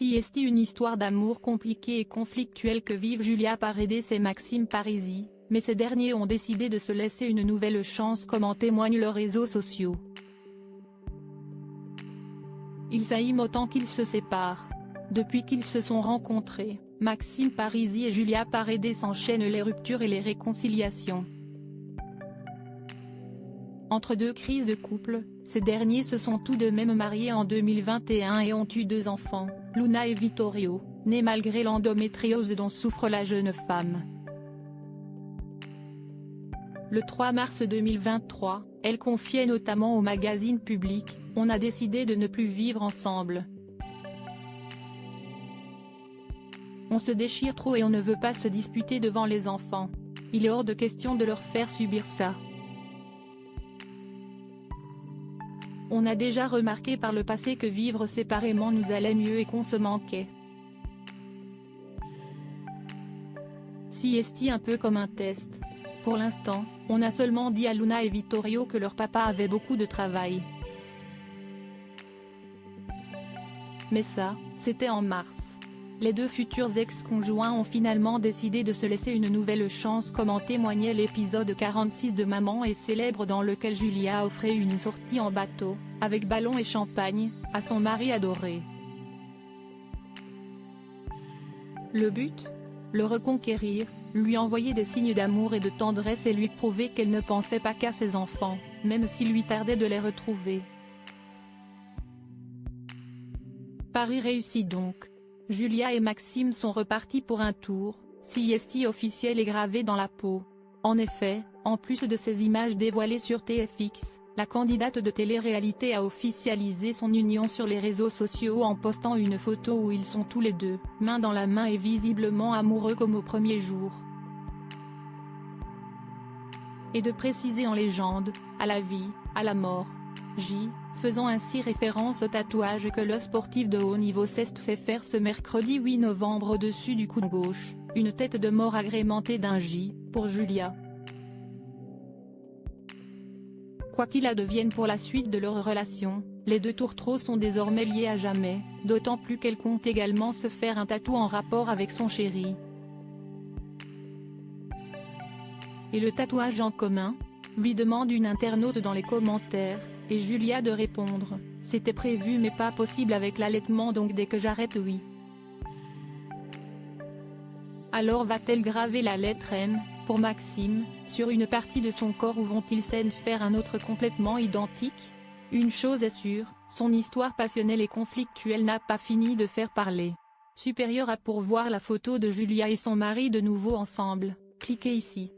CST, une histoire d'amour compliquée et conflictuelle que vivent Julia Paredes et Maxime Parisi, mais ces derniers ont décidé de se laisser une nouvelle chance comme en témoignent leurs réseaux sociaux. Ils s'aiment autant qu'ils se séparent. Depuis qu'ils se sont rencontrés, Maxime Parisi et Julia Paredes enchaînent les ruptures et les réconciliations. Entre deux crises de couple, ces derniers se sont tout de même mariés en 2021 et ont eu 2 enfants, Luna et Vittorio, nés malgré l'endométriose dont souffre la jeune femme. Le 3 mars 2023, elle confiait notamment au magazine Public, « On a décidé de ne plus vivre ensemble. On se déchire trop et on ne veut pas se disputer devant les enfants. Il est hors de question de leur faire subir ça. On a déjà remarqué par le passé que vivre séparément nous allait mieux et qu'on se manquait. CST un peu comme un test. Pour l'instant, on a seulement dit à Luna et Vittorio que leur papa avait beaucoup de travail. Mais ça, c'était en mars. Les 2 futurs ex-conjoints ont finalement décidé de se laisser une nouvelle chance comme en témoignait l'épisode 46 de Maman est célèbre dans lequel Julia offrait une sortie en bateau, avec ballon et champagne, à son mari adoré. Le but ? Le reconquérir, lui envoyer des signes d'amour et de tendresse et lui prouver qu'elle ne pensait pas qu'à ses enfants, même s'il lui tardait de les retrouver. Pari réussi donc. Julia et Maxime sont repartis pour un tour, CST officiel est gravé dans la peau. En effet, en plus de ces images dévoilées sur TFX, la candidate de télé-réalité a officialisé son union sur les réseaux sociaux en postant une photo où ils sont tous les deux, main dans la main et visiblement amoureux comme au premier jour. Et de préciser en légende, à la vie, à la mort. Faisant ainsi référence au tatouage que le sportif de haut niveau s'est fait faire ce mercredi 8 novembre au-dessus du coude gauche, une tête de mort agrémentée d'un J, pour Julia. Quoi qu'il advienne pour la suite de leur relation, les 2 tourtereaux sont désormais liés à jamais, d'autant plus qu'elle compte également se faire un tatou en rapport avec son chéri. Et le tatouage en commun ? Lui demande une internaute dans les commentaires, et Julia de répondre, « C'était prévu mais pas possible avec l'allaitement donc dès que j'arrête oui. » Alors va-t-elle graver la lettre M, pour Maxime, sur une partie de son corps ou vont-ils s'en faire un autre complètement identique ? Une chose est sûre, son histoire passionnelle et conflictuelle n'a pas fini de faire parler. Supérieur à pour voir la photo de Julia et son mari de nouveau ensemble, cliquez ici.